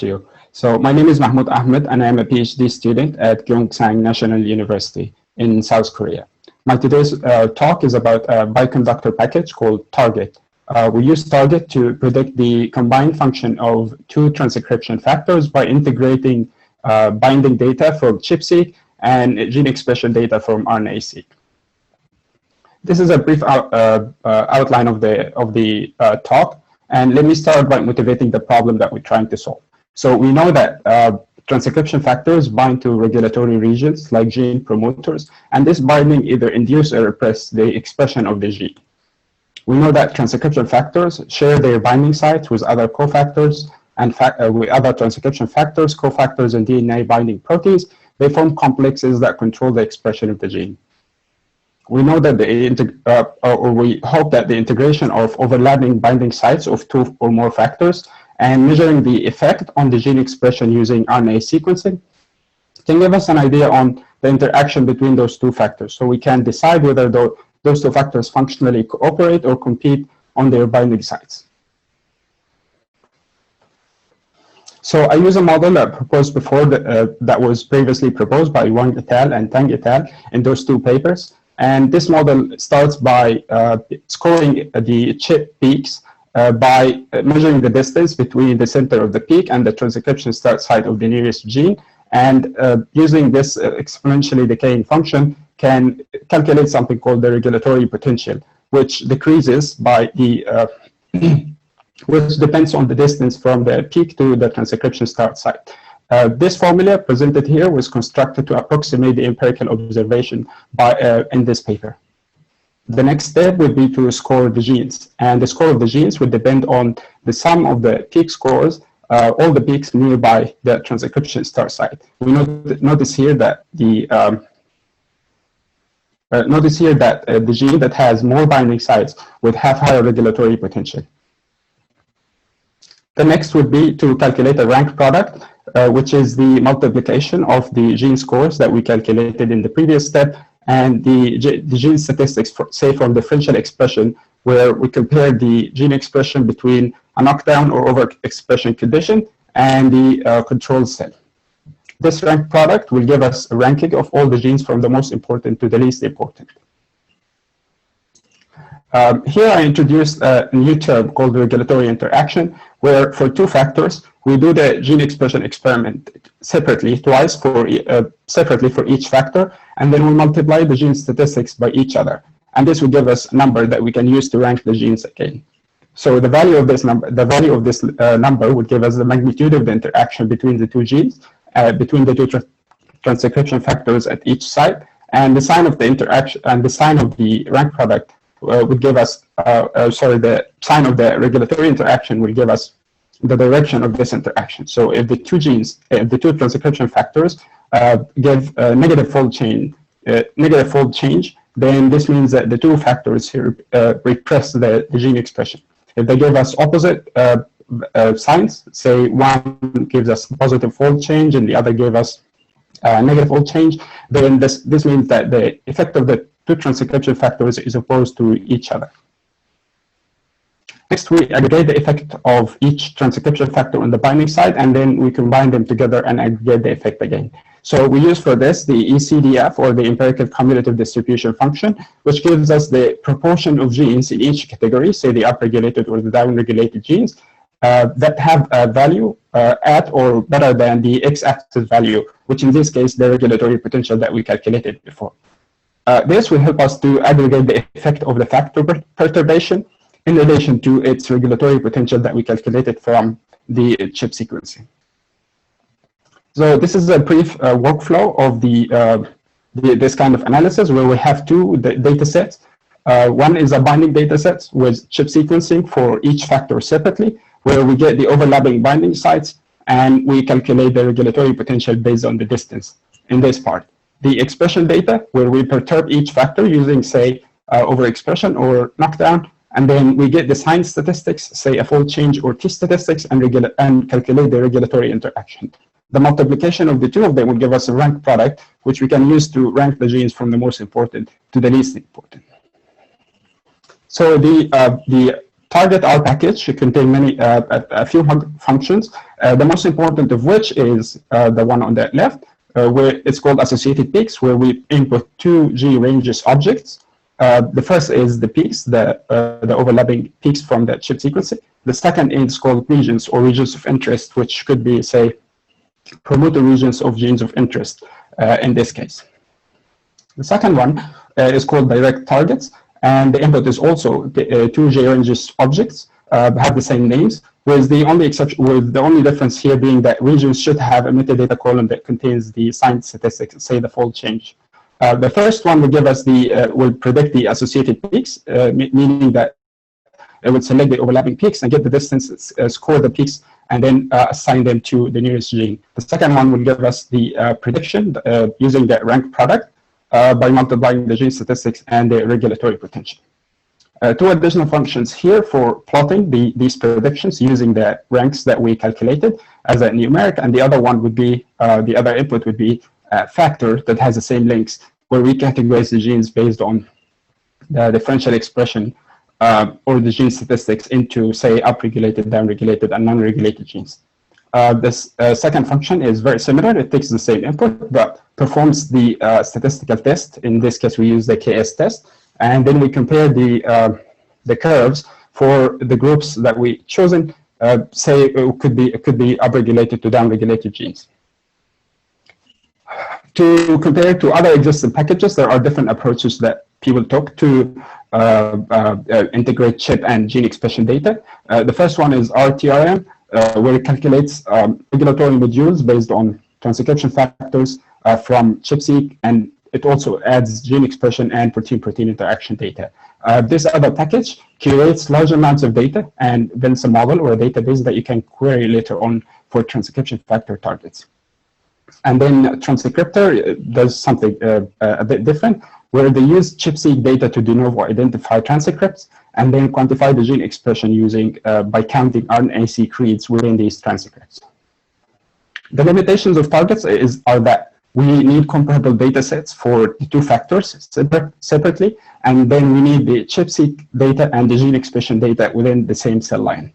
you. So my name is Mahmoud Ahmed, and I am a PhD student at Gyeongsang National University in South Korea. My today's talk is about a bioconductor package called Target. We use Target to predict the combined function of two transcription factors by integrating binding data from ChIP-seq and gene expression data from RNA-seq. This is a brief outline of the talk, and let me start by motivating the problem that we're trying to solve. So we know that transcription factors bind to regulatory regions like gene promoters, and this binding either induces or represses the expression of the gene. We know that transcription factors share their binding sites with other cofactors and with other transcription factors, cofactors, and DNA binding proteins. They form complexes that control the expression of the gene. We know that we hope that the integration of overlapping binding sites of two or more factors and measuring the effect on the gene expression using RNA sequencing can give us an idea on the interaction between those two factors, so we can decide whether those two factors functionally cooperate or compete on their binding sites. So I use a model that proposed before that was previously proposed by Wang et al. And Tang et al. In those two papers. And this model starts by scoring the ChIP peaks by measuring the distance between the center of the peak and the transcription start site of the nearest gene. And using this exponentially decaying function can calculate something called the regulatory potential, which decreases by the which depends on the distance from the peak to the transcription start site. This formula presented here was constructed to approximate the empirical observation in this paper. The next step would be to score the genes, and the score of the genes would depend on the sum of the peak scores, all the peaks nearby the transcription start site. We notice here that the gene that has more binding sites would have higher regulatory potential. The next would be to calculate a rank product, which is the multiplication of the gene scores that we calculated in the previous step and the gene statistics, say from differential expression, where we compare the gene expression between a knockdown or overexpression condition and the control cell. This rank product will give us a ranking of all the genes from the most important to the least important. Here I introduced a new term called regulatory interaction, where for two factors, we do the gene expression experiment separately, twice separately for each factor, and then we multiply the gene statistics by each other. And this will give us a number that we can use to rank the genes again. So the value of this number, number would give us the magnitude of the interaction between the two genes, between the two transcription factors at each site, and the sign of the interaction and the sign of the rank product would give us, the sign of the regulatory interaction will give us the direction of this interaction. So if the two genes, the two transcription factors give negative fold change, then this means that the two factors here repress the gene expression. If they give us opposite signs, say one gives us positive fold change and the other gave us negative fold change, then this means that the effect of the two transcription factors is opposed to each other. Next, we aggregate the effect of each transcription factor on the binding site, and then we combine them together and aggregate the effect again. So we use for this the ECDF, or the empirical cumulative distribution function, which gives us the proportion of genes in each category, say the upregulated or the downregulated genes, that have a value at or better than the x-axis value, which in this case, the regulatory potential that we calculated before. This will help us to aggregate the effect of the factor perturbation in relation to its regulatory potential that we calculated from the ChIP sequencing. So this is a brief workflow of this kind of analysis, where we have two data sets. One is a binding data set with ChIP sequencing for each factor separately, where we get the overlapping binding sites and we calculate the regulatory potential based on the distance in this part. The expression data, where we perturb each factor using, say, overexpression or knockdown, and then we get the sign statistics, say a fold change or T statistics, and calculate the regulatory interaction. The multiplication of the two of them will give us a rank product, which we can use to rank the genes from the most important to the least important. So the target R package should contain many a few functions. The most important of which is the one on the left, where it's called associated peaks, where we input two G ranges objects. The first is the peaks, the overlapping peaks from the chip sequencing. The second is called regions or regions of interest, which could be, say, promoter regions of genes of interest in this case. The second one is called direct targets, and the input is also two J ranges objects have the same names, with the only difference here being that regions should have a metadata column that contains the signed statistics, say the fold change. The first one will give us will predict the associated peaks, meaning that it would select the overlapping peaks and get the distance, score the peaks, and then assign them to the nearest gene. The second one will give us the prediction using the rank product by multiplying the gene statistics and the regulatory potential. Two additional functions here for plotting these predictions using the ranks that we calculated as a numeric, and the other one would be, the other input would be a factor that has the same links, where we categorize the genes based on the differential expression or the gene statistics into, say, upregulated, downregulated, and non-regulated genes. This second function is very similar. It takes the same input, but performs the statistical test. In this case, we use the KS test, and then we compare the curves for the groups that we chosen. Say it could be upregulated to downregulated genes. To compare to other existing packages, there are different approaches that people took to integrate chip and gene expression data. The first one is RTRM, where it calculates regulatory modules based on transcription factors from ChIP-seq, and it also adds gene expression and protein-protein interaction data. This other package curates large amounts of data and builds a model or a database that you can query later on for transcription factor targets. And then Transcriptor does something a bit different, where they use ChIP-seq data to de novo identify transcripts and then quantify the gene expression using by counting RNA-seq reads within these transcripts. The limitations of targets are that we need comparable data sets for the two factors separately, and then we need the ChIP-seq data and the gene expression data within the same cell line.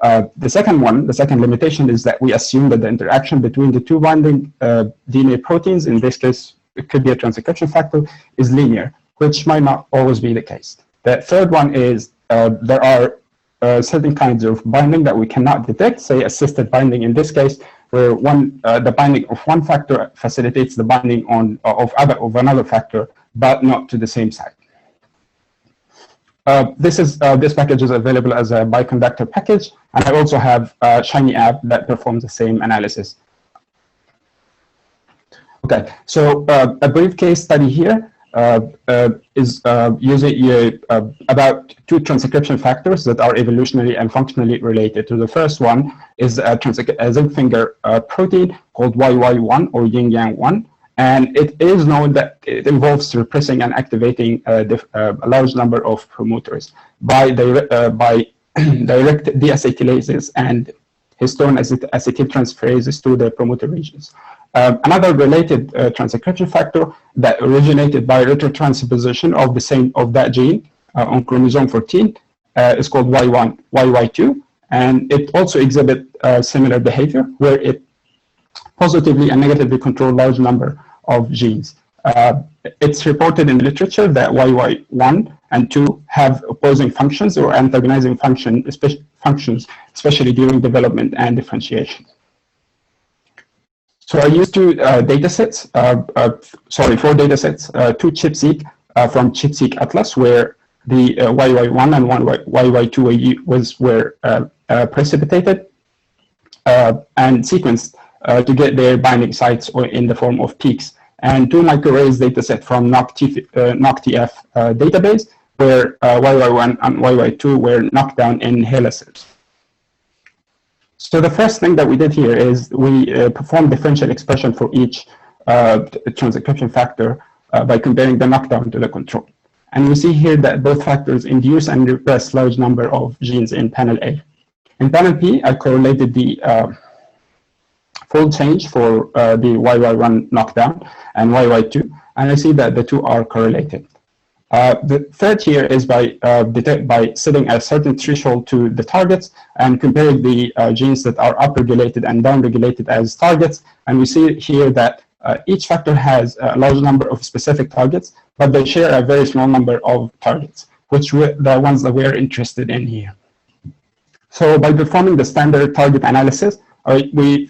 The second limitation is that we assume that the interaction between the two binding DNA proteins, in this case, it could be a transcription factor, is linear, which might not always be the case. The third one is there are certain kinds of binding that we cannot detect, say assisted binding in this case, where the binding of one factor facilitates the binding of another factor, but not to the same site. This package is available as a biconductor package, and I also have a Shiny app that performs the same analysis. Okay, so a brief case study here is using about two transcription factors that are evolutionary and functionally related. So the first one is a zinc finger protein called YY1 or Yin Yang 1. And it is known that it involves repressing and activating a large number of promoters by direct deacetylases and histone acetyltransferases to the promoter regions. Another related transcription factor that originated by retrotransposition of that gene on chromosome 14 is called YY1 YY2, and it also exhibits similar behavior where it positively and negatively control large number of genes. It's reported in the literature that YY1 and 2 have opposing functions or antagonizing functions, especially during development and differentiation. So I used four datasets, two ChIP-seq from ChIP-seq Atlas, where the YY1 and YY2 were precipitated and sequenced to get their binding sites in the form of peaks, and two microarrays dataset from NockTF database, where YY1 and YY2 were knocked down in HeLa cells. So the first thing that we did here is we performed differential expression for each transcription factor by comparing the knockdown to the control. And we see here that both factors induce and repress large number of genes in panel A. In panel P, I correlated the fold change for the YY1 knockdown and YY2, and I see that the two are correlated. The third here is by setting a certain threshold to the targets and comparing the genes that are upregulated and downregulated as targets. And we see here that each factor has a large number of specific targets, but they share a very small number of targets, which are the ones that we're interested in here. So by performing the standard target analysis, we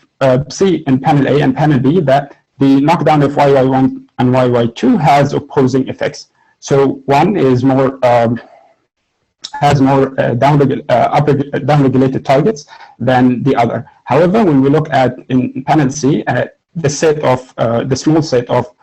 see in panel A and panel B that the knockdown of YY1 and YY2 has opposing effects. So one is has more downregulated targets than the other. However, when we look at in panel C at the small set of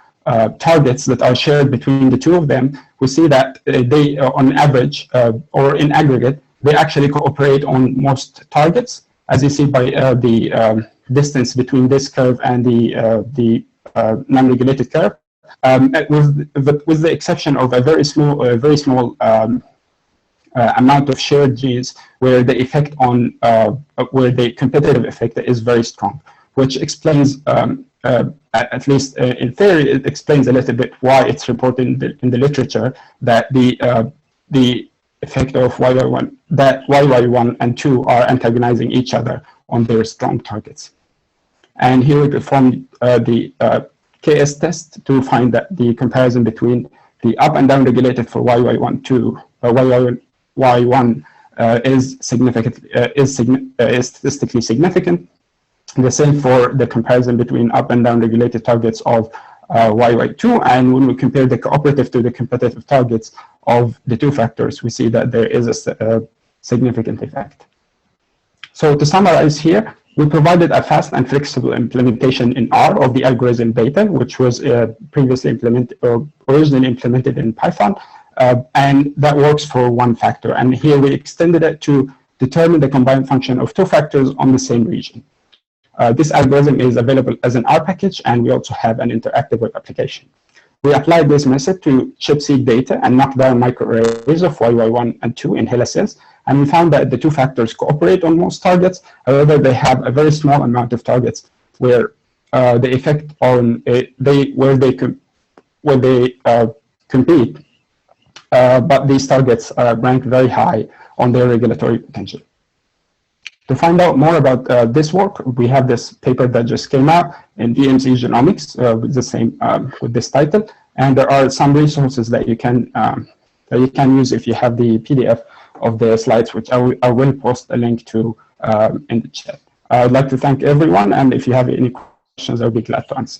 targets that are shared between the two of them, we see that they, on average or in aggregate, they actually cooperate on most targets, as you see by the distance between this curve and the non-regulated curve. With the exception of a very small amount of shared genes, where the effect on where the competitive effect is very strong, which explains, at least in theory, it explains a little bit why it's reported in the literature that the effect of YY1 and 2 are antagonizing each other on their strong targets. And here we performed the KS test to find that the comparison between the up and down regulated for YY1 is statistically significant. The same for the comparison between up and down regulated targets of YY2, and when we compare the cooperative to the competitive targets of the two factors, we see that there is a significant effect. So to summarize here, we provided a fast and flexible implementation in R of the algorithm data, which was previously implemented or originally implemented in Python, and that works for one factor. And here we extended it to determine the combined function of two factors on the same region. This algorithm is available as an R package, and we also have an interactive web application. We applied this method to ChIP-seq data and knocked down microarrays of YY1 and 2 in HeLa cells, and we found that the two factors cooperate on most targets. However, they have a very small amount of targets where the effect on where they compete, but these targets rank very high on their regulatory potential. To find out more about this work, we have this paper that just came out in DMC Genomics with this title, and there are some resources that you can use if you have the PDF of the slides, which I will post a link to in the chat. I would like to thank everyone, and if you have any questions, I'll be glad to answer.